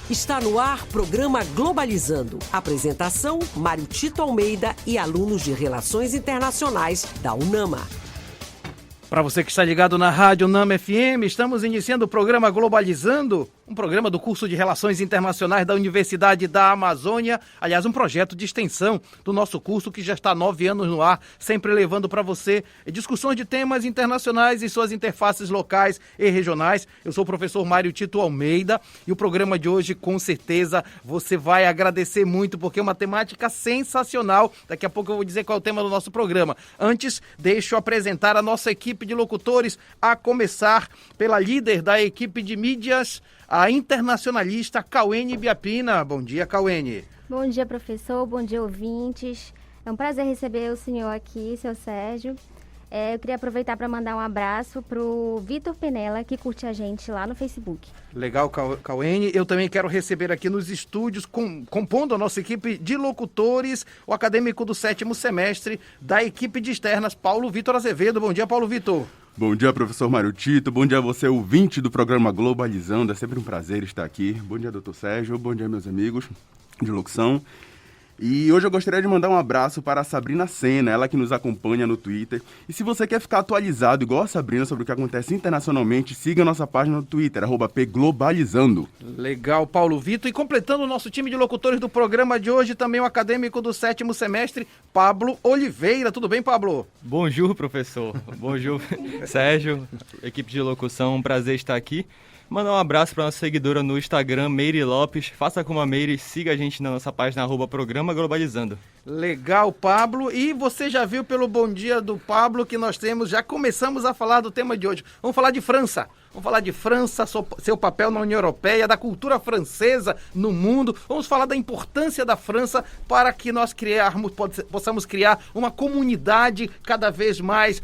Está no ar programa Globalizando. Apresentação, Mário Tito Almeida e alunos de Relações Internacionais da UNAMA. Para você que está ligado na Rádio UNAMA FM, estamos iniciando o programa Globalizando, um programa do curso de Relações Internacionais da Universidade da Amazônia, aliás, um projeto de extensão do nosso curso que já está há 9 anos no ar, sempre levando para você discussões de temas internacionais e suas interfaces locais e regionais. Eu sou o professor Mário Tito Almeida e o programa de hoje, com certeza, você vai agradecer muito, porque é uma temática sensacional. Daqui a pouco eu vou dizer qual é o tema do nosso programa. Antes, deixo eu apresentar a nossa equipe de locutores, a começar pela líder da equipe de mídias, a internacionalista Cauene Biapina. Bom dia, Cauene. Bom dia, professor. Bom dia, ouvintes. É um prazer receber o senhor aqui, seu Sérgio. Eu queria aproveitar para mandar um abraço para o Vitor Penella, que curte a gente lá no Facebook. Legal, Cauene. Eu também quero receber aqui nos estúdios, compondo a nossa equipe de locutores, o acadêmico do 7º semestre da equipe de externas, Paulo Vitor Azevedo. Bom dia, Paulo Vitor. Bom dia, professor Mário Tito. Bom dia a você, ouvinte do programa Globalizando. É sempre um prazer estar aqui. Bom dia, doutor Sérgio. Bom dia, meus amigos de locução. E hoje eu gostaria de mandar um abraço para a Sabrina Sena, ela que nos acompanha no Twitter. E se você quer ficar atualizado, igual a Sabrina, sobre o que acontece internacionalmente, siga a nossa página no Twitter, @pglobalizando. Legal, Paulo Vitor. E completando o nosso time de locutores do programa de hoje, também o acadêmico do 7º semestre, Pablo Oliveira. Tudo bem, Pablo? Bonjour, professor. Bonjour, Sérgio, equipe de locução. Um prazer estar aqui. Mandar um abraço para nossa seguidora no Instagram, Meire Lopes. Faça como a Meire, siga a gente na nossa página @programa Globalizando. Legal, Pablo. E você já viu pelo bom dia do Pablo que nós temos, já começamos a falar do tema de hoje. Vamos falar de França. Vamos falar de França, seu papel na União Europeia, da cultura francesa no mundo. Vamos falar da importância da França para que nós possamos criar uma comunidade cada vez mais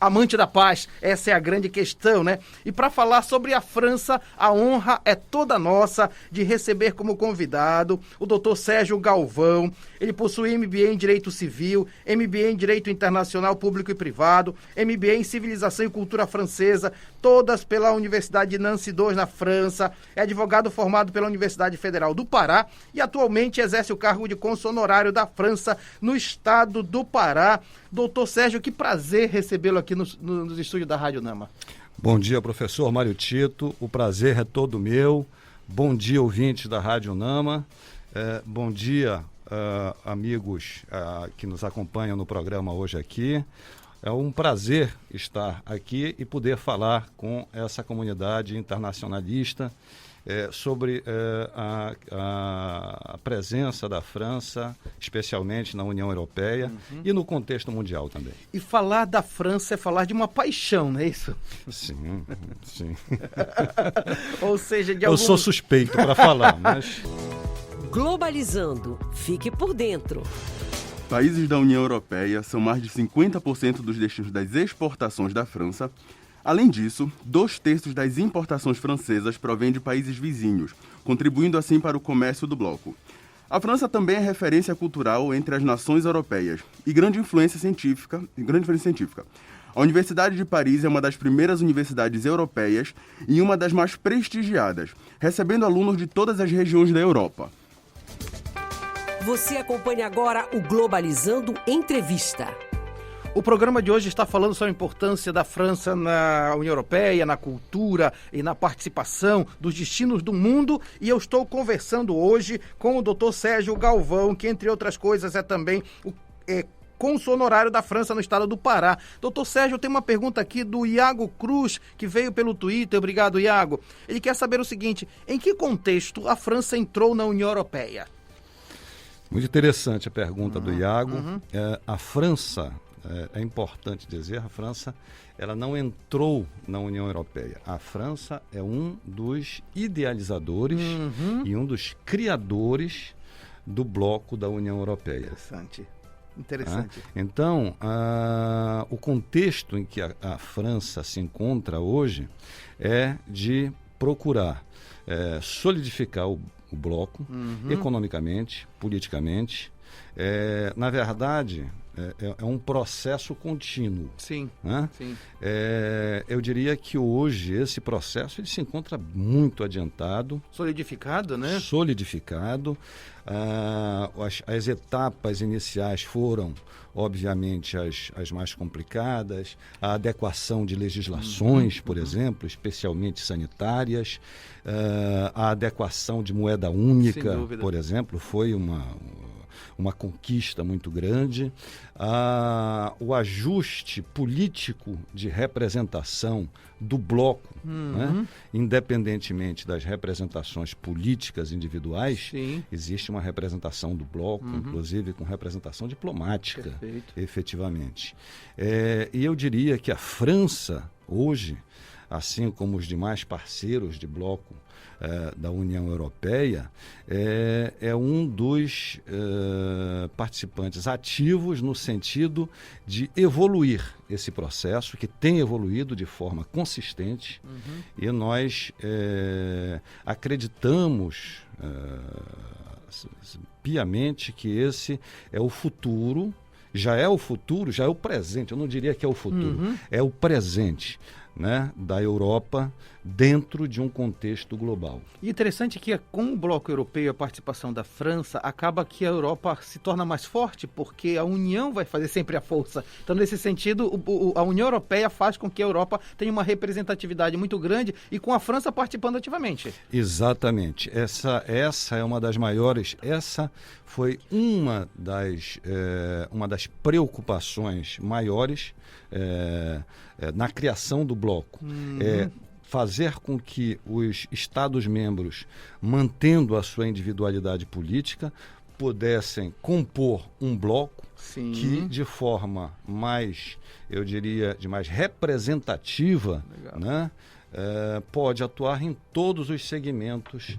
amante da paz. Essa é a grande questão, né? E para falar sobre a França, a honra é toda nossa de receber como convidado o Dr. Sérgio Galvão. Ele possui MBA em Direito Civil, MBA em Direito Internacional Público e Privado, MBA em Civilização e Cultura Francesa, todas pela Universidade de Nancy II, na França. É advogado formado pela Universidade Federal do Pará e atualmente exerce o cargo de cônsul honorário da França no estado do Pará. Doutor Sérgio, que prazer recebê-lo aqui nos estúdios da Rádio UNAMA. Bom dia, professor Mário Tito. O prazer é todo meu. Bom dia, ouvintes da Rádio UNAMA. Bom dia, amigos que nos acompanham no programa hoje aqui. É um prazer estar aqui e poder falar com essa comunidade internacionalista sobre a presença da França, especialmente na União Europeia e no contexto mundial também. E falar da França é falar de uma paixão, não é isso? Sim, sim. Ou seja, Eu sou suspeito para falar, mas... Globalizando. Fique por dentro. Países da União Europeia são mais de 50% dos destinos das exportações da França. Além disso, 2/3 das importações francesas provêm de países vizinhos, contribuindo assim para o comércio do bloco. A França também é referência cultural entre as nações europeias e grande influência científica. A Universidade de Paris é uma das primeiras universidades europeias e uma das mais prestigiadas, recebendo alunos de todas as regiões da Europa. Você acompanha agora o Globalizando Entrevista. O programa de hoje está falando sobre a importância da França na União Europeia, na cultura e na participação dos destinos do mundo. E eu estou conversando hoje com o Dr. Sérgio Galvão, que, entre outras coisas, é também o cônsul honorário da França no estado do Pará. Doutor Sérgio, tem uma pergunta aqui do Iago Cruz, que veio pelo Twitter. Obrigado, Iago. Ele quer saber o seguinte: em que contexto a França entrou na União Europeia? Muito interessante a pergunta do Iago. A França, é importante dizer, a França ela não entrou na União Europeia. A França é um dos idealizadores e um dos criadores do bloco da União Europeia. Interessante. Então, o contexto em que a França se encontra hoje é de procurar solidificar o bloco economicamente, politicamente. Na verdade, é um processo contínuo. Sim, né? sim. Eu diria que hoje esse processo ele se encontra muito adiantado. Solidificado, né? Solidificado. As etapas iniciais foram, obviamente, as mais complicadas. A adequação de legislações, por exemplo, especialmente sanitárias. A adequação de moeda única, por exemplo, foi uma conquista muito grande. O ajuste político de representação do bloco, né? Independentemente das representações políticas individuais, Sim. existe uma representação do bloco, inclusive com representação diplomática, efetivamente. E eu diria que a França, hoje, assim como os demais parceiros de bloco da União Europeia, é um dos participantes ativos no sentido de evoluir esse processo, que tem evoluído de forma consistente, e nós acreditamos piamente que esse é o futuro, já é o presente, eu não diria que é o futuro, é o presente, né, da Europa dentro de um contexto global. E interessante que com o bloco europeu e a participação da França, acaba que a Europa se torna mais forte, porque a União vai fazer sempre a força. Então, nesse sentido, a União Europeia faz com que a Europa tenha uma representatividade muito grande e com a França participando ativamente. Exatamente. Essa é uma das maiores, essa foi uma das preocupações maiores na criação do bloco. Fazer com que os Estados-membros, mantendo a sua individualidade política, pudessem compor um bloco Sim. que, de forma mais, eu diria, de mais representativa, né, pode atuar em todos os segmentos,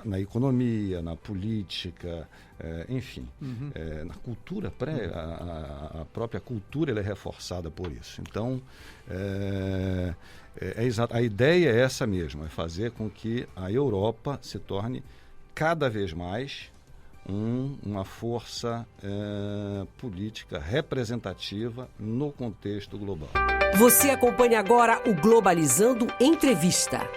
na economia, na política, enfim, na cultura, a própria cultura ela é reforçada por isso. Então, a ideia é essa mesmo, é fazer com que a Europa se torne cada vez mais uma força política representativa no contexto global. Você acompanha agora o Globalizando Entrevista.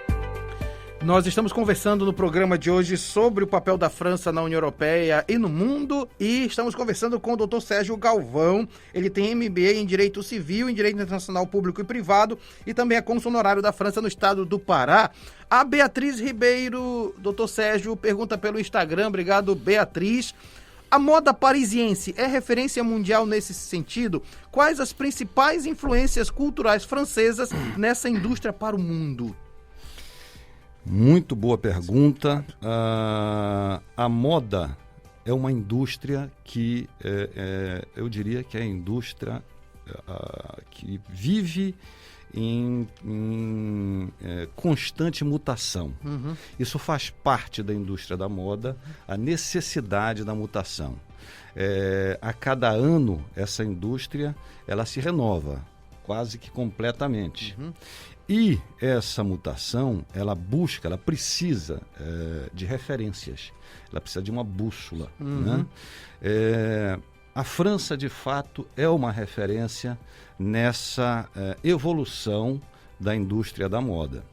Nós estamos conversando no programa de hoje sobre o papel da França na União Europeia e no mundo, e estamos conversando com o Dr. Sérgio Galvão. Ele tem MBA em Direito Civil, em Direito Internacional Público e Privado, e também é cônsul honorário da França no estado do Pará. A Beatriz Ribeiro, Dr. Sérgio, pergunta pelo Instagram. Obrigado, Beatriz. A moda parisiense é referência mundial nesse sentido? Quais as principais influências culturais francesas nessa indústria para o mundo? Muito boa pergunta. A moda é uma indústria que eu diria que é a indústria que vive em constante mutação. Isso faz parte da indústria da moda, a necessidade da mutação. A cada ano, essa indústria ela se renova quase que completamente. E essa mutação, ela precisa de referências, ela precisa de uma bússola. Né? A França, de fato, é uma referência nessa evolução da indústria da moda.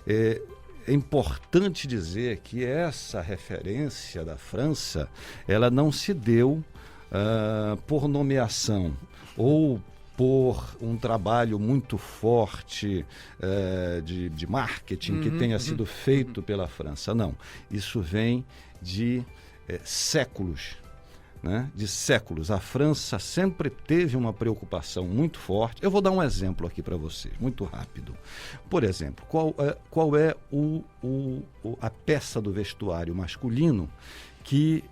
É importante dizer que essa referência da França, ela não se deu por nomeação ou por um trabalho muito forte de marketing que tenha sido feito pela França. Não, isso vem de séculos. Né? De séculos. A França sempre teve uma preocupação muito forte. Eu vou dar um exemplo aqui para vocês, muito rápido. Por exemplo, qual é a peça do vestuário masculino que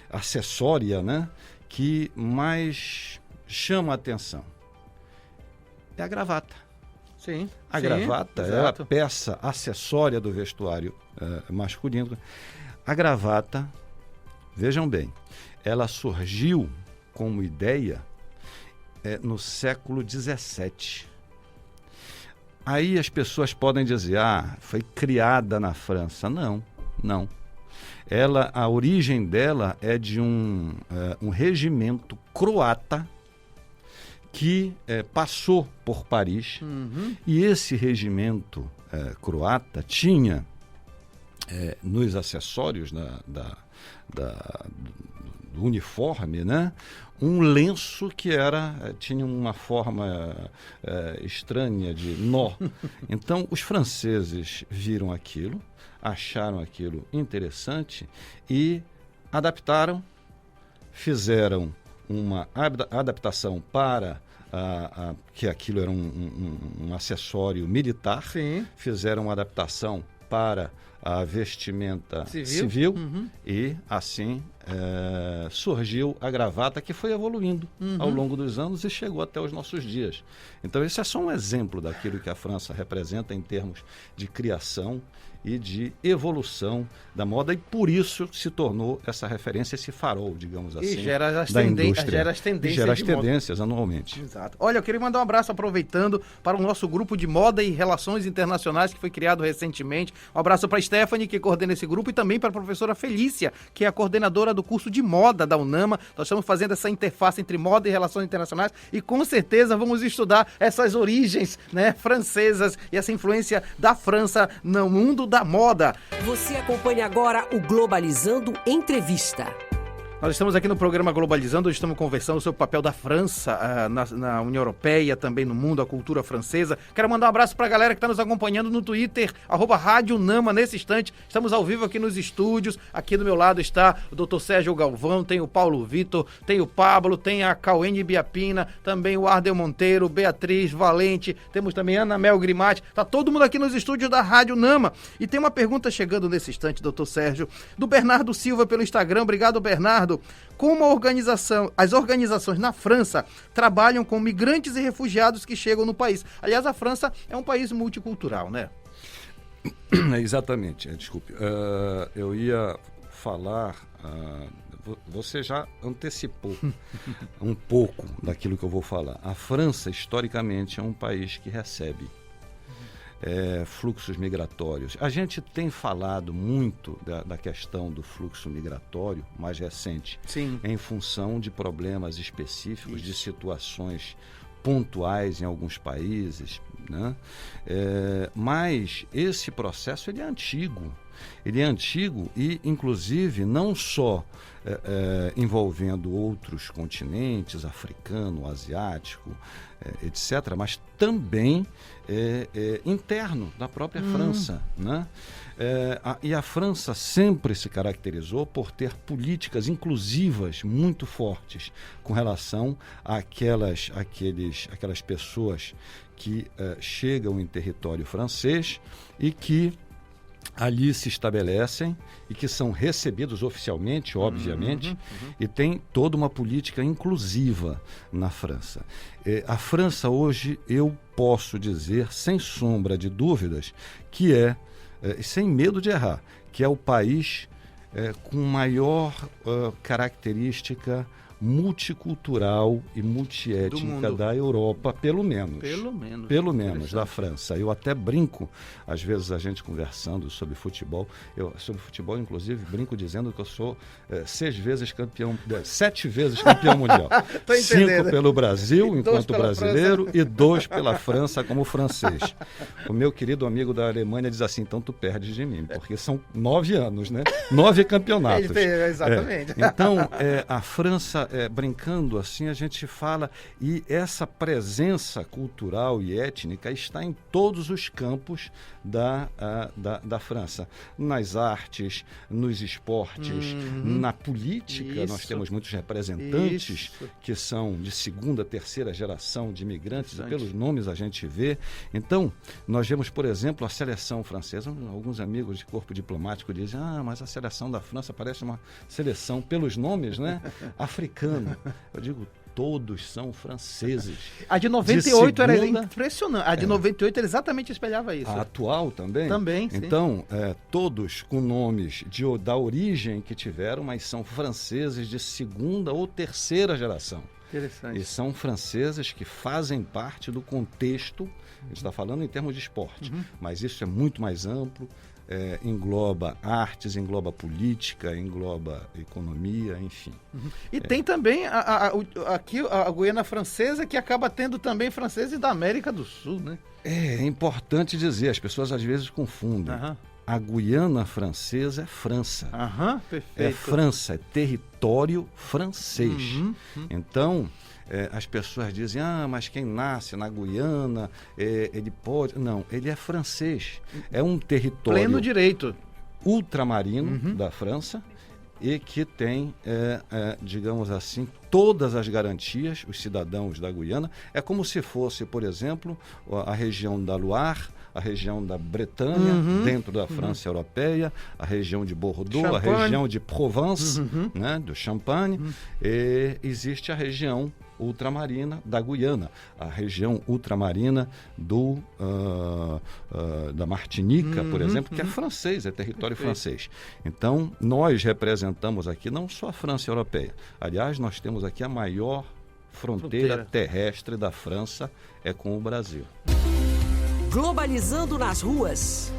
acessória, né? Que mais chama a atenção? É a gravata. Sim. A gravata é a peça acessória do vestuário masculino. A gravata, vejam bem, ela surgiu como ideia no século XVII. Aí as pessoas podem dizer, foi criada na França. Não. A origem dela é de um regimento croata que passou por Paris, e esse regimento croata tinha nos acessórios do uniforme, né, um lenço que tinha uma forma estranha de nó. Então, os franceses viram aquilo, acharam aquilo interessante e adaptaram, fizeram uma adaptação para que aquilo era um acessório militar. Sim. Fizeram uma adaptação para a vestimenta civil e assim surgiu a gravata, que foi evoluindo ao longo dos anos e chegou até os nossos dias. Então esse é só um exemplo daquilo que a França representa em termos de criação e de evolução da moda, e por isso se tornou essa referência, esse farol, digamos assim, e gera as tendências anualmente. Exato. Olha, eu queria mandar um abraço, aproveitando, para o nosso grupo de moda e relações internacionais, que foi criado recentemente. Um abraço para a Stephanie, que coordena esse grupo, e também para a professora Felícia, que é a coordenadora do curso de moda da UNAMA. Nós estamos fazendo essa interface entre moda e relações internacionais, e com certeza vamos estudar essas origens, né, francesas, e essa influência da França no mundo da moda. Você acompanha agora o Globalizando Entrevista. Nós estamos aqui no programa Globalizando, hoje estamos conversando sobre o papel da França na União Europeia, também no mundo, a cultura francesa. Quero mandar um abraço para a galera que está nos acompanhando no Twitter, @Rádio Nama. Nesse instante, estamos ao vivo aqui nos estúdios. Aqui do meu lado está o Dr. Sérgio Galvão, tem o Paulo Vitor, tem o Pablo, tem a Cauene Biapina, também o Ardel Monteiro, Beatriz Valente, temos também Ana Mel Grimati. Está todo mundo aqui nos estúdios da Rádio Nama. E tem uma pergunta chegando nesse instante, Dr. Sérgio, do Bernardo Silva pelo Instagram. Obrigado, Bernardo. Como as organizações na França trabalham com migrantes e refugiados que chegam no país? Aliás, a França é um país multicultural, né? Exatamente, desculpe. Eu ia falar, você já antecipou um pouco daquilo que eu vou falar. A França, historicamente, é um país que recebe fluxos migratórios. A gente tem falado muito da questão do fluxo migratório mais recente. Sim. Em função de problemas específicos, de situações pontuais em alguns países, né? Mas esse processo ele é antigo. Ele é antigo e, inclusive, não só envolvendo outros continentes, africano, asiático, etc., mas também interno da própria França, né? E a França sempre se caracterizou por ter políticas inclusivas muito fortes com relação àquelas pessoas que chegam em território francês e que ali se estabelecem e que são recebidos oficialmente, obviamente, e tem toda uma política inclusiva na França. A França hoje, eu posso dizer, sem sombra de dúvidas, que sem medo de errar, que é o país com maior característica multicultural e multiétnica da Europa, pelo menos da França. Eu até brinco, às vezes a gente conversando sobre futebol, inclusive brinco dizendo que eu sou 7 vezes campeão mundial. 5 pelo Brasil, enquanto brasileiro, e 2 pela França como francês. O meu querido amigo da Alemanha diz assim: então tu perdes de mim, porque são 9 anos, né? 9 campeonatos. Exatamente. Então, a França, brincando assim, a gente fala, e essa presença cultural e étnica está em todos os campos da França. Nas artes, nos esportes, na política. Nós temos muitos representantes que são de segunda, terceira geração de imigrantes, e pelos nomes a gente vê. Então, nós vemos, por exemplo, a seleção francesa. Alguns amigos de corpo diplomático dizem: mas a seleção da França parece uma seleção, pelos nomes, né, africana. Eu digo, todos são franceses. A de 98 era impressionante. A de 98 ele exatamente espelhava isso. A atual também? Também, sim. Então, todos com nomes da origem que tiveram, mas são franceses de segunda ou terceira geração. Interessante. E são franceses que fazem parte do contexto, a gente está falando em termos de esporte, mas isso é muito mais amplo. engloba artes, engloba política, engloba economia, enfim. E tem também aqui a Guiana Francesa, que acaba tendo também franceses da América do Sul, né? É importante dizer, as pessoas às vezes confundem. A Guiana Francesa é França. Perfeito. É França, é território francês. Então, as pessoas dizem, mas quem nasce na Guiana, ele pode... Não, ele é francês. É um território... Pleno direito. Ultramarino da França e que tem, digamos assim, todas as garantias, os cidadãos da Guiana. É como se fosse, por exemplo, a região da Loire, a região da Bretanha, dentro da França europeia, a região de Bordeaux, Champagne. A região de Provence, né, do Champagne. E existe a região ultramarina da Guiana, a região ultramarina da Martinica, por exemplo, que é francês, é território francês. Então, nós representamos aqui não só a França europeia. Aliás, nós temos aqui a maior fronteira terrestre da França, é com o Brasil. Globalizando nas ruas.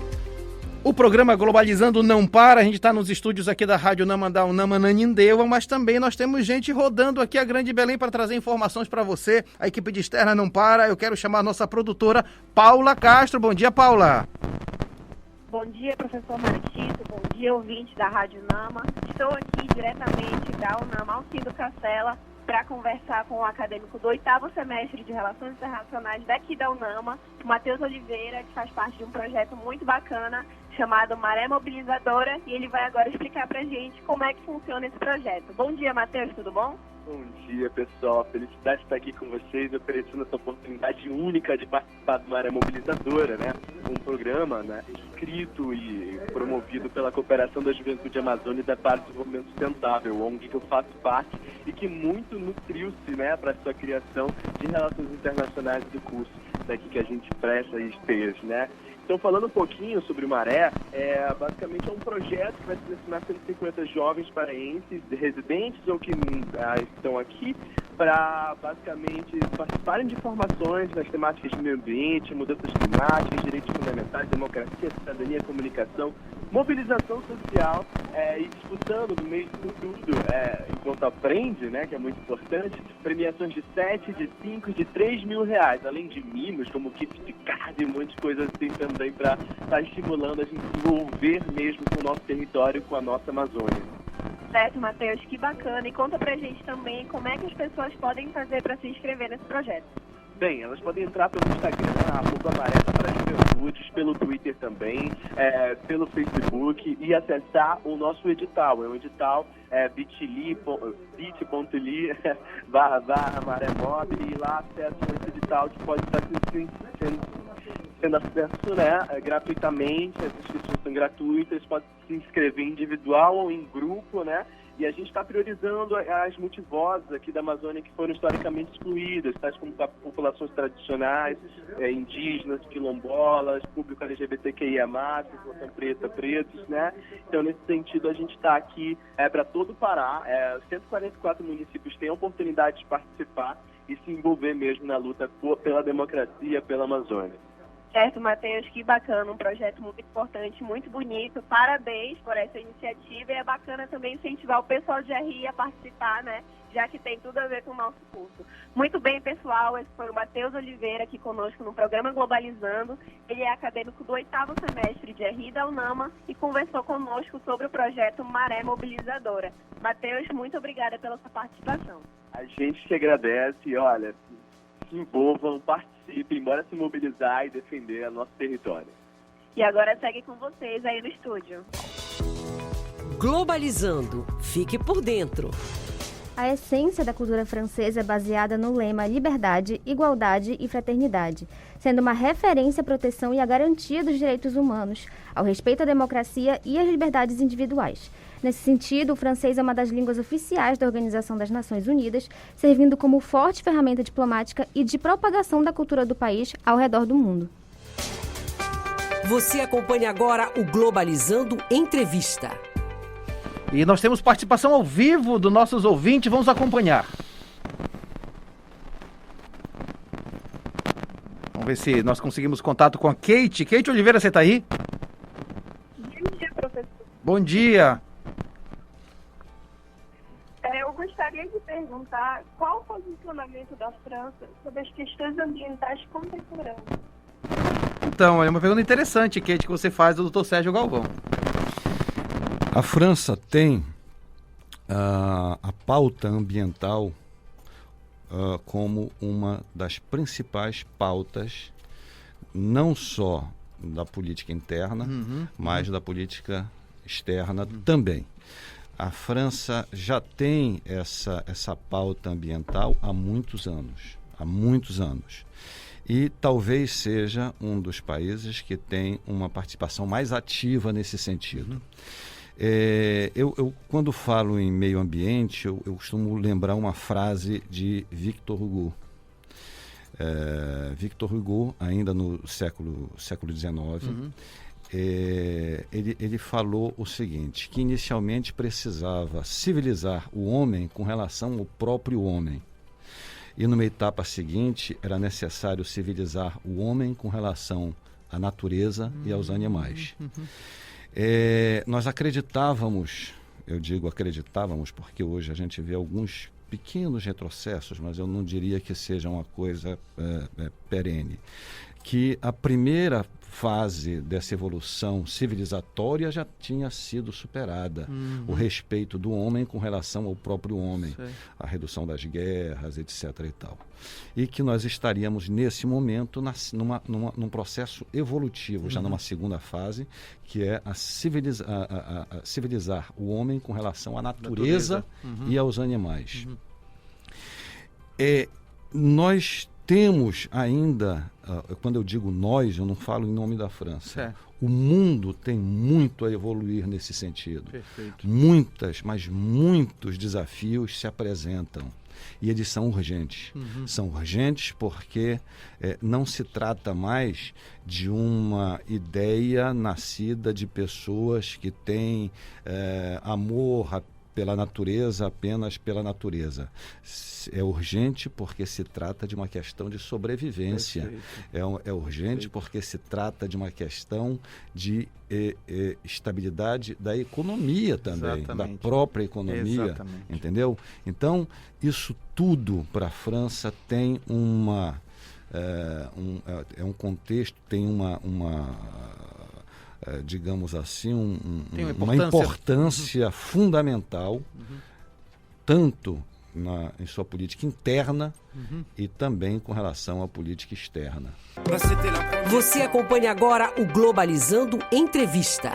O programa Globalizando não para, a gente está nos estúdios aqui da Rádio Nama da Unama Nanindeua, mas também nós temos gente rodando aqui a Grande Belém para trazer informações para você. A equipe de externa não para, eu quero chamar a nossa produtora Paula Castro. Bom dia, Paula. Bom dia, professor Martito, bom dia, ouvinte da Rádio Nama. Estou aqui diretamente da Unama, Alcindo Castela, para conversar com o acadêmico do 8º semestre de Relações Internacionais daqui da Unama, o Matheus Oliveira, que faz parte de um projeto muito bacana chamado Maré Mobilizadora, e ele vai agora explicar para a gente como é que funciona esse projeto. Bom dia, Matheus, tudo bom? Bom dia, pessoal. Felicidade de estar aqui com vocês, oferecendo essa oportunidade única de participar do Maré Mobilizadora, né? Um programa, né, escrito e promovido pela Cooperação da Juventude Amazônica da Paz e Desenvolvimento Sustentável, ONG que eu faço parte e que muito nutriu-se, né, para a sua criação de relações internacionais do curso daqui que a gente presta e esteja, né? Então, falando um pouquinho sobre o Maré, basicamente é um projeto que vai selecionar 150 jovens paraenses, residentes ou que estão aqui, para basicamente participarem de formações nas temáticas de meio ambiente, mudanças climáticas, direitos fundamentais, democracia, cidadania, comunicação, mobilização social e disputando no meio de tudo, enquanto aprende, né, que é muito importante, premiações de 7, de 5, de 3 mil reais, além de mimos, como kits de carne e um monte de coisas assim também para estar estimulando a gente se envolver mesmo com o nosso território, com a nossa Amazônia. Certo, Matheus, que bacana. E conta pra gente também como é que as pessoas podem fazer para se inscrever nesse projeto. Bem, elas podem entrar pelo Instagram, @amarela-para-juventudes, pelo Twitter também, pelo Facebook e acessar o nosso edital. É um edital bit.ly/maremob e lá acessam esse edital que pode estar sendo acesso, né, gratuitamente. As inscrições são gratuitas, pode se inscrever individual ou em grupo, né? E a gente está priorizando as multivozes aqui da Amazônia que foram historicamente excluídas, tais como populações tradicionais, indígenas, quilombolas, público LGBTQIA+, população preta, pretos, né? Então, nesse sentido, a gente está aqui para todo o Pará. 144 municípios têm a oportunidade de participar e se envolver mesmo na luta pela democracia, pela Amazônia. Certo, Matheus, que bacana, um projeto muito importante, muito bonito, parabéns por essa iniciativa e é bacana também incentivar o pessoal de RI a participar, né, já que tem tudo a ver com o nosso curso. Muito bem, pessoal, esse foi o Matheus Oliveira aqui conosco no programa Globalizando, ele é acadêmico do 8º semestre de RI da Unama e conversou conosco sobre o projeto Maré Mobilizadora. Matheus, muito obrigada pela sua participação. A gente que agradece e, olha, se envolvam, participem, bora se mobilizar e defender o nosso território. E agora segue com vocês aí no estúdio. Globalizando. Fique por dentro. A essência da cultura francesa é baseada no lema liberdade, igualdade e fraternidade, sendo uma referência à proteção e à garantia dos direitos humanos, ao respeito à democracia e às liberdades individuais. Nesse sentido, o francês é uma das línguas oficiais da Organização das Nações Unidas, servindo como forte ferramenta diplomática e de propagação da cultura do país ao redor do mundo. Você acompanha agora o Globalizando Entrevista. E nós temos participação ao vivo dos nossos ouvintes, vamos acompanhar. Vamos ver se nós conseguimos contato com a Kate. Kate Oliveira, você está aí? Bom dia. Eu gostaria de perguntar qual o posicionamento da França sobre as questões ambientais contemporâneas. Então, é uma pergunta interessante, Kate, que você faz do Dr. Sérgio Galvão. A França tem a pauta ambiental como uma das principais pautas, não só da política interna, mas da política externa também. A França já tem essa pauta ambiental há muitos anos. E talvez seja um dos países que tem uma participação mais ativa nesse sentido. Eu quando falo em meio ambiente, eu costumo lembrar uma frase de Victor Hugo. Victor Hugo, ainda no século XIX, ele falou o seguinte, que inicialmente precisava civilizar o homem com relação ao próprio homem. E numa etapa seguinte, era necessário civilizar o homem com relação à natureza e aos animais. Nós acreditávamos, eu digo acreditávamos porque hoje a gente vê alguns pequenos retrocessos, mas eu não diria que seja uma coisa perene, que a primeira fase dessa evolução civilizatória já tinha sido superada. O respeito do homem com relação ao próprio homem, a redução das guerras, etc. e tal. E que nós estaríamos, nesse momento, num processo evolutivo, já numa segunda fase, que é a civilizar o homem com relação à natureza. E aos animais. Nós temos ainda, quando eu digo nós, eu não falo em nome da França. O mundo tem muito a evoluir nesse sentido. Perfeito. Muitos desafios se apresentam. E eles são urgentes. São urgentes porque não se trata mais de uma ideia nascida de pessoas que têm amor pela natureza, apenas pela natureza. É urgente porque se trata de uma questão de sobrevivência. É urgente porque se trata de uma questão de estabilidade da economia também, da própria economia, entendeu? Então, isso tudo para a França tem um contexto, tem digamos assim, uma importância fundamental, tanto em sua política interna e também com relação à política externa. Você acompanha agora o Globalizando Entrevista.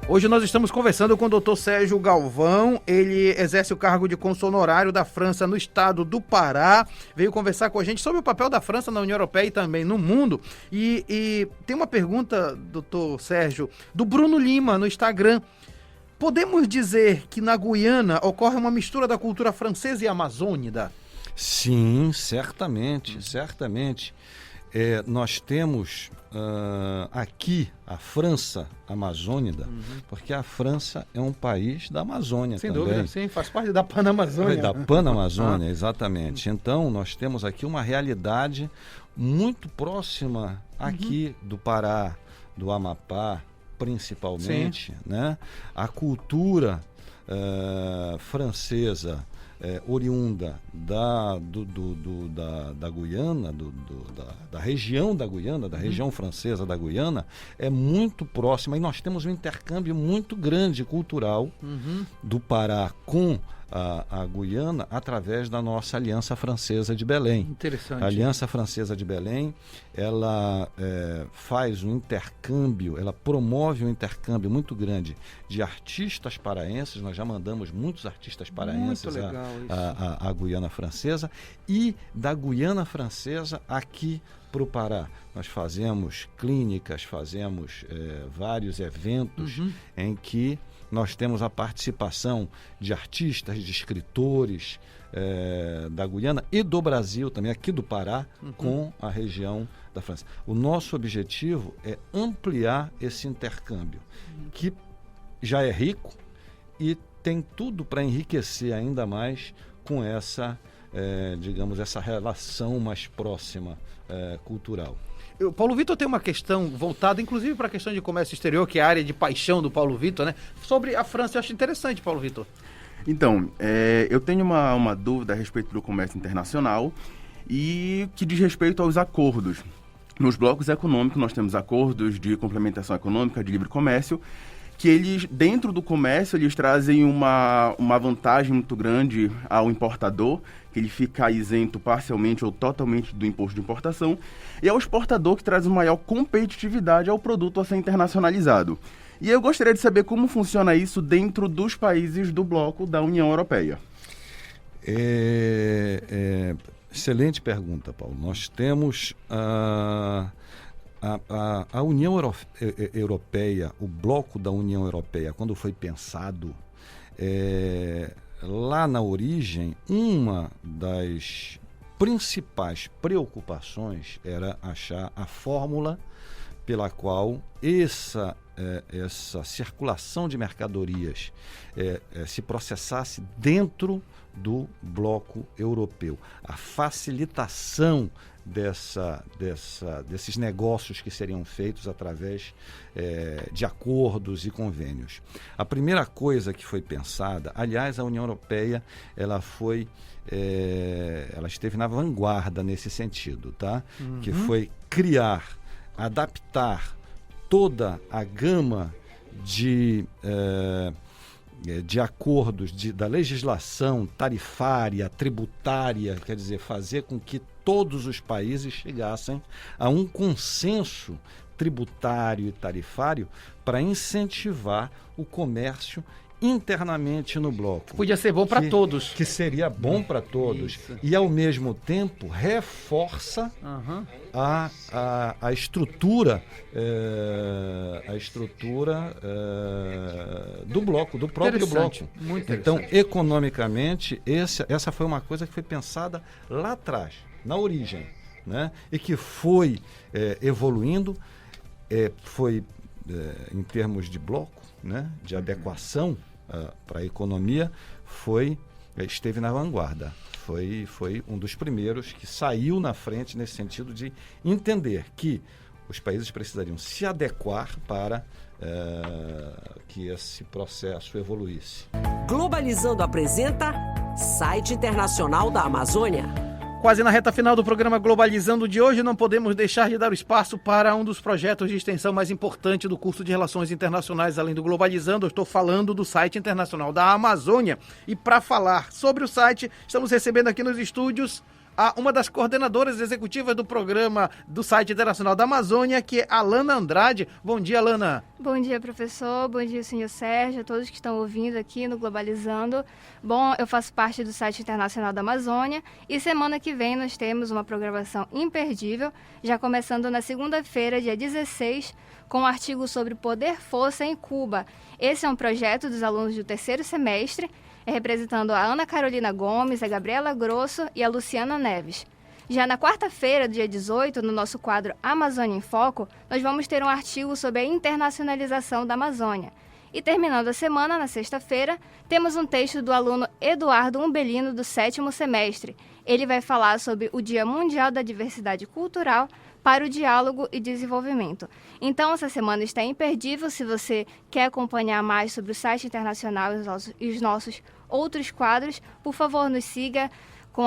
Hoje nós estamos conversando com o Dr. Sérgio Galvão. Ele exerce o cargo de cônsul honorário da França no estado do Pará. Veio conversar com a gente sobre o papel da França na União Europeia e também no mundo. E tem uma pergunta, doutor Sérgio, do Bruno Lima no Instagram. Podemos dizer que na Guiana ocorre uma mistura da cultura francesa e amazônida? Sim, certamente. Nós temos aqui a França amazônida, porque a França é um país da Amazônia sem também. Sem dúvida, sim, faz parte da Panamazônia. Da Panamazônia, exatamente. Então, nós temos aqui uma realidade muito próxima aqui do Pará, do Amapá, principalmente, né? A cultura francesa oriunda da Guiana, da região da Guiana, da região francesa da Guiana, é muito próxima, e nós temos um intercâmbio muito grande cultural do Pará com a Guiana através da nossa Aliança Francesa de Belém. Interessante. A Aliança Francesa de Belém, ela faz um intercâmbio, ela promove um intercâmbio muito grande de artistas paraenses. Nós já mandamos muitos artistas paraenses à Guiana Francesa, e da Guiana Francesa aqui para o Pará. Nós fazemos clínicas, fazemos vários eventos em que nós temos a participação de artistas, de escritores da Guiana e do Brasil também, aqui do Pará, com a região da França. O nosso objetivo é ampliar esse intercâmbio, que já é rico e tem tudo para enriquecer ainda mais com essa, digamos, essa relação mais próxima cultural. O Paulo Vitor tem uma questão voltada, inclusive, para a questão de comércio exterior, que é a área de paixão do Paulo Vitor, né? Sobre a França, eu acho interessante, Paulo Vitor. Então, eu tenho uma dúvida a respeito do comércio internacional e que diz respeito aos acordos. Nos blocos econômicos, nós temos acordos de complementação econômica, de livre comércio, que eles, dentro do comércio, eles trazem uma vantagem muito grande ao importador, que ele fica isento parcialmente ou totalmente do imposto de importação, e ao exportador, que traz uma maior competitividade ao produto a ser internacionalizado. E eu gostaria de saber como funciona isso dentro dos países do bloco da União Europeia. Excelente pergunta, Paulo. Nós temos a União Europeia, o bloco da União Europeia, quando foi pensado, lá na origem, uma das principais preocupações era achar a fórmula pela qual essa circulação de mercadorias se processasse dentro do bloco europeu. A facilitação desses negócios que seriam feitos através de acordos e convênios. A primeira coisa que foi pensada, aliás, a União Europeia, ela esteve na vanguarda nesse sentido, tá? Uhum. Que foi criar, adaptar toda a gama de acordos da legislação tarifária, tributária, quer dizer, fazer com que todos os países chegassem a um consenso tributário e tarifário para incentivar o comércio internamente no bloco. Podia ser bom para todos. Que seria bom para todos. Isso. E, ao mesmo tempo, reforça a estrutura, do bloco, do próprio bloco. Muito então, economicamente, essa foi uma coisa que foi pensada lá atrás, na origem, né? E que foi evoluindo, em termos de bloco, né? De adequação para a economia, esteve na vanguarda. Foi um dos primeiros que saiu na frente nesse sentido de entender que os países precisariam se adequar para que esse processo evoluísse. Globalizando apresenta Site Internacional da Amazônia. Quase na reta final do programa Globalizando de hoje, não podemos deixar de dar o espaço para um dos projetos de extensão mais importantes do curso de Relações Internacionais, além do Globalizando. Eu estou falando do Site Internacional da Amazônia. E para falar sobre o site, estamos recebendo aqui nos estúdios uma das coordenadoras executivas do programa do Site Internacional da Amazônia, que é a Alana Andrade. Bom dia, Alana. Bom dia, professor. Bom dia, senhor Sérgio, a todos que estão ouvindo aqui no Globalizando. Bom, eu faço parte do Site Internacional da Amazônia e semana que vem nós temos uma programação imperdível, já começando na segunda-feira, dia 16, com um artigo sobre poder-força em Cuba. Esse é um projeto dos alunos do terceiro semestre, representando a Ana Carolina Gomes, a Gabriela Grosso e a Luciana Neves. Já na quarta-feira, dia 18, no nosso quadro Amazônia em Foco, nós vamos ter um artigo sobre a internacionalização da Amazônia. E terminando a semana, na sexta-feira, temos um texto do aluno Eduardo Umbelino, do sétimo semestre. Ele vai falar sobre o Dia Mundial da Diversidade Cultural para o Diálogo e Desenvolvimento. Então, essa semana está imperdível. Se você quer acompanhar mais sobre o site internacional e os nossos outros quadros, por favor, nos siga com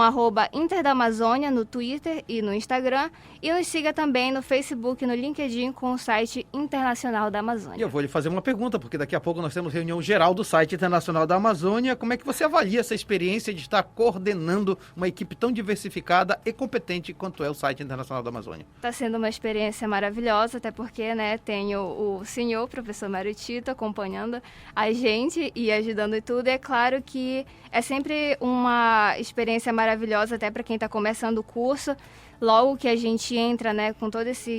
@Interdamazônia no Twitter e no Instagram, e nos siga também no Facebook e no LinkedIn com o site Internacional da Amazônia. E eu vou lhe fazer uma pergunta, porque daqui a pouco nós temos reunião geral do site Internacional da Amazônia. Como é que você avalia essa experiência de estar coordenando uma equipe tão diversificada e competente quanto é o site Internacional da Amazônia? Está sendo uma experiência maravilhosa, até porque, né, tenho o senhor, professor Mário Tito, acompanhando a gente e ajudando e tudo. E é claro que é sempre uma experiência maravilhosa até para quem está começando o curso. Logo que a gente entra, né, com toda essa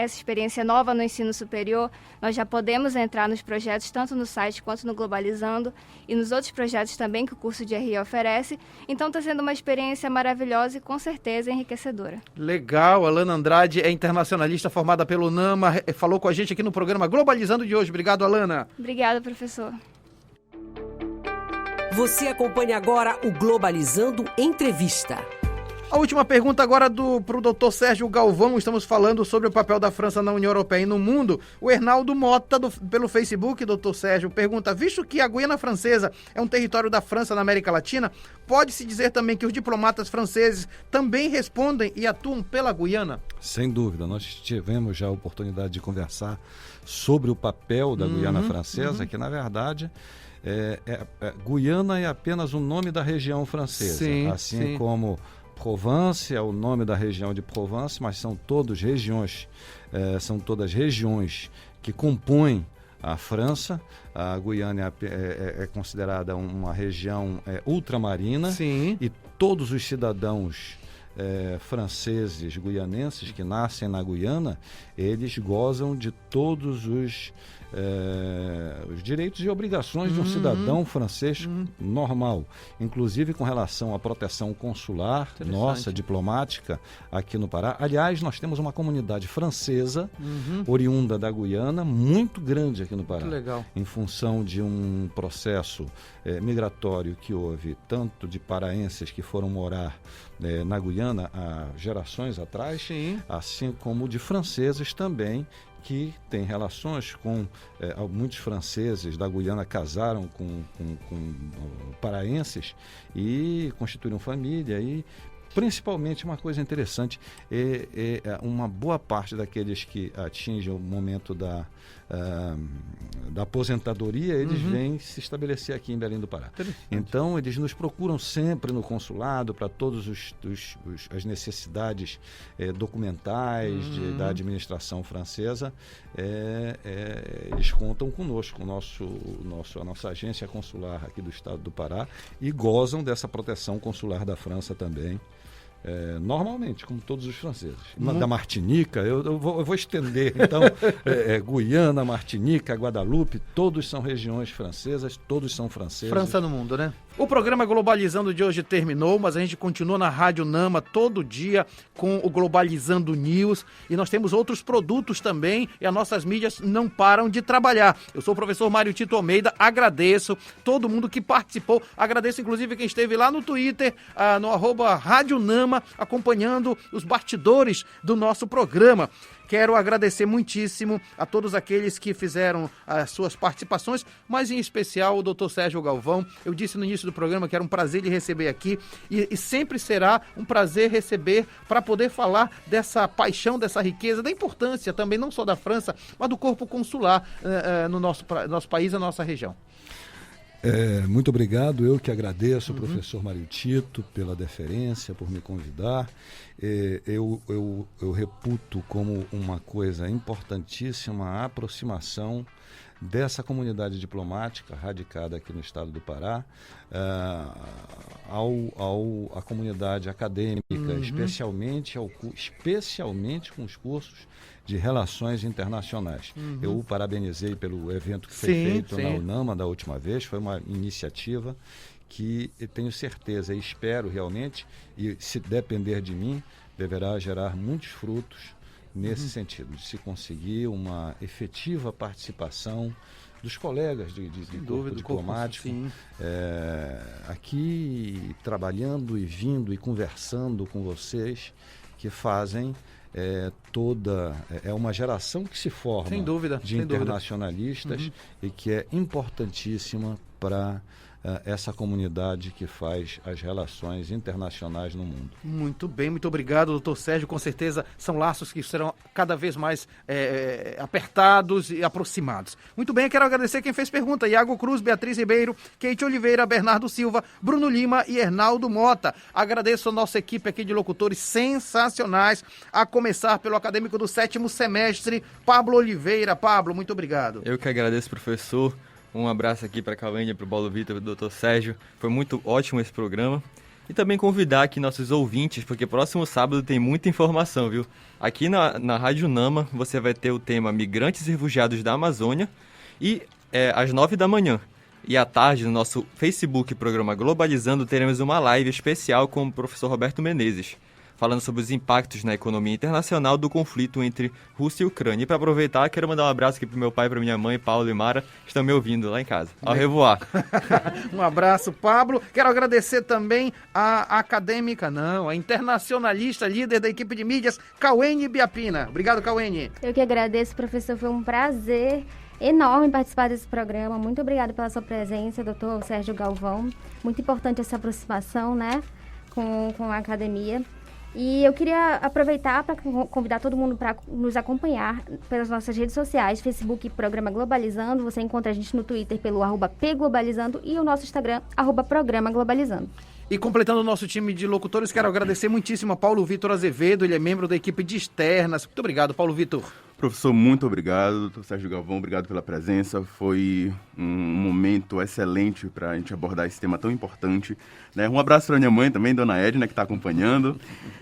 experiência nova no ensino superior, nós já podemos entrar nos projetos tanto no site quanto no Globalizando e nos outros projetos também que o curso de RI oferece. Então está sendo uma experiência maravilhosa e com certeza enriquecedora. Legal, a Alana Andrade é internacionalista formada pelo NAMA, falou com a gente aqui no programa Globalizando de hoje. Obrigado, Alana. Obrigada, professor. Você acompanha agora o Globalizando Entrevista. A última pergunta agora para o doutor Sérgio Galvão. Estamos falando sobre o papel da França na União Europeia e no mundo. O Hernaldo Mota, pelo Facebook, doutor Sérgio, pergunta: visto que a Guiana Francesa é um território da França na América Latina, pode-se dizer também que os diplomatas franceses também respondem e atuam pela Guiana? Sem dúvida, nós tivemos já a oportunidade de conversar sobre o papel da Guiana Francesa, que na verdade Guiana é apenas o nome da região francesa, assim como Provence é o nome da região de Provence, mas são todas regiões que compõem a França. A Guiana é considerada uma região ultramarina. Sim. E todos os cidadãos franceses, guianenses que nascem na Guiana, eles gozam de todos os direitos e obrigações de um cidadão francês normal, inclusive com relação à proteção consular nossa, diplomática, aqui no Pará. Aliás, nós temos uma comunidade francesa oriunda da Guiana, muito grande aqui no Pará. Legal. Em função de um processo migratório que houve, tanto de paraenses que foram morar na Guiana há gerações atrás, assim como de franceses também, que têm relações com muitos franceses da Guiana casaram com paraenses e constituíram família. E principalmente uma coisa interessante, uma boa parte daqueles que atingem o momento da aposentadoria, eles vêm se estabelecer aqui em Belém do Pará. Então, eles nos procuram sempre no consulado para todas as necessidades documentais da administração francesa. Eles contam conosco, a nossa agência consular aqui do estado do Pará, e gozam dessa proteção consular da França também. Normalmente, como todos os franceses. Da Martinica, eu vou estender, então, Guiana, Martinica, Guadalupe, todos são regiões francesas, todos são franceses. França no mundo, né? O programa Globalizando de hoje terminou, mas a gente continua na Rádio Nama todo dia com o Globalizando News, e nós temos outros produtos também, e as nossas mídias não param de trabalhar. Eu sou o professor Mário Tito Almeida, agradeço todo mundo que participou, agradeço inclusive quem esteve lá no Twitter, no @Rádio Nama, acompanhando os bastidores do nosso programa. Quero agradecer muitíssimo a todos aqueles que fizeram as suas participações, mas em especial o Dr. Sérgio Galvão. Eu disse no início do programa que era um prazer lhe receber aqui, e sempre será um prazer receber para poder falar dessa paixão, dessa riqueza, da importância também não só da França, mas do corpo consular no nosso país, na nossa região. Muito obrigado, eu que agradeço ao professor Mário Tito pela deferência, por me convidar. Eu reputo como uma coisa importantíssima a aproximação dessa comunidade diplomática radicada aqui no estado do Pará à comunidade acadêmica, especialmente com os cursos de Relações Internacionais. Eu o parabenizei pelo evento que foi feito na UNAMA da última vez. Foi uma iniciativa que eu tenho certeza e espero realmente, e se depender de mim, deverá gerar muitos frutos nesse sentido, de se conseguir uma efetiva participação dos colegas de corpo diplomático, aqui trabalhando e vindo e conversando com vocês, que fazem é uma geração que se forma de internacionalistas e que é importantíssima para essa comunidade que faz as relações internacionais no mundo. Muito bem, muito obrigado, doutor Sérgio. Com certeza são laços que serão cada vez mais apertados e aproximados. Muito bem, quero agradecer quem fez pergunta: Iago Cruz, Beatriz Ribeiro, Keite Oliveira, Bernardo Silva, Bruno Lima e Hernaldo Mota. Agradeço a nossa equipe aqui de locutores sensacionais, a começar pelo acadêmico do 7º semestre, Pablo Oliveira. Pablo, muito obrigado. Eu que agradeço, professor. Um abraço aqui para a Cauene, para o Paulo Vitor, para o Dr. Sérgio. Foi muito ótimo esse programa. E também convidar aqui nossos ouvintes, porque próximo sábado tem muita informação, viu? Aqui na Rádio Nama você vai ter o tema Migrantes e Refugiados da Amazônia, e às 9 da manhã. E à tarde, no nosso Facebook programa Globalizando, teremos uma live especial com o professor Roberto Menezes. falando sobre os impactos na economia internacional do conflito entre Rússia e Ucrânia. E para aproveitar, quero mandar um abraço aqui pro meu pai, para minha mãe, Paulo e Mara, que estão me ouvindo lá em casa. Ao revoar. Um abraço, Pablo. Quero agradecer também a internacionalista, líder da equipe de mídias, Cauene Biapina. Obrigado, Cauene. Eu que agradeço, professor, foi um prazer enorme participar desse programa. Muito obrigada pela sua presença, doutor Sérgio Galvão. Muito importante essa aproximação, né, com a academia. E eu queria aproveitar para convidar todo mundo para nos acompanhar pelas nossas redes sociais, Facebook Programa Globalizando. Você encontra a gente no Twitter pelo @pglobalizando e o nosso Instagram, @Programa Globalizando. E completando o nosso time de locutores, quero agradecer muitíssimo a Paulo Vitor Azevedo, ele é membro da equipe de externas. Muito obrigado, Paulo Vitor. Professor, muito obrigado. Doutor Sérgio Galvão, obrigado pela presença. Foi um momento excelente para a gente abordar esse tema tão importante, né? Um abraço para minha mãe também, dona Edna, que está acompanhando.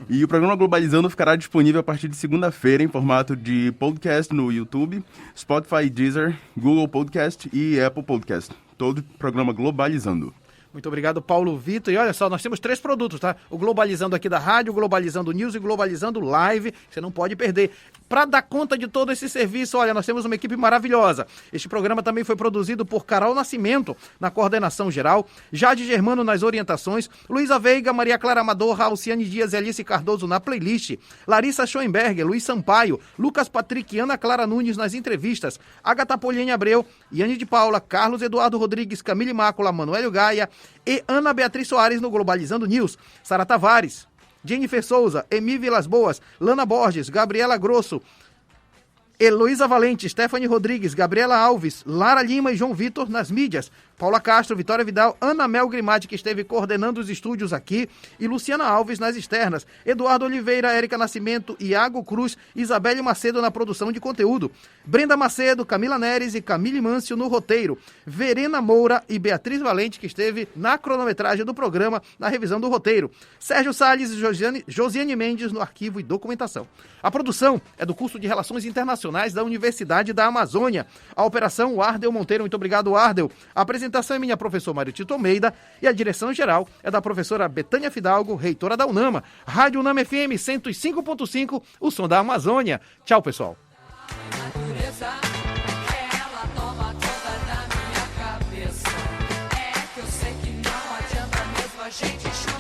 E o programa Globalizando ficará disponível a partir de segunda-feira em formato de podcast no YouTube, Spotify, Deezer, Google Podcast e Apple Podcast. Todo o programa Globalizando. Muito obrigado, Paulo Vitor. E olha só, nós temos 3 produtos, tá? O Globalizando aqui da rádio, o Globalizando News e o Globalizando Live. Você não pode perder. Para dar conta de todo esse serviço, olha, nós temos uma equipe maravilhosa. Este programa também foi produzido por Carol Nascimento, na coordenação geral, Jade Germano nas orientações, Luísa Veiga, Maria Clara Amador, Alciane Dias e Alice Cardoso na playlist, Larissa Schoenberger, Luiz Sampaio, Lucas Patrick e Ana Clara Nunes nas entrevistas, Agatha Poliene Abreu, Yane de Paula, Carlos Eduardo Rodrigues, Camille Mácula, Manuélio Gaia e Ana Beatriz Soares no Globalizando News, Sara Tavares, Jennifer Souza, Emi Vilas Boas, Lana Borges, Gabriela Grosso, Heloísa Valente, Stephanie Rodrigues, Gabriela Alves, Lara Lima e João Vitor nas mídias, Paula Castro, Vitória Vidal, Ana Mel Grimati, que esteve coordenando os estúdios aqui, e Luciana Alves nas externas, Eduardo Oliveira, Érica Nascimento, Iago Cruz, Isabelle Macedo na produção de conteúdo, Brenda Macedo, Camila Neres e Camille Mâncio no roteiro, Verena Moura e Beatriz Valente, que esteve na cronometragem do programa, na revisão do roteiro, Sérgio Salles e Josiane Mendes no arquivo e documentação. A produção é do curso de Relações Internacionais da Universidade da Amazônia. A operação, o Ardel Monteiro. Muito obrigado, Ardel. A apresentação é minha professora Mário Tito Almeida e a direção geral é da professora Betânia Fidalgo, reitora da UNAMA. Rádio UNAMA FM 105.5, o som da Amazônia. Tchau, pessoal. Ela toma conta da minha cabeça. É que eu sei que não adianta mesmo a gente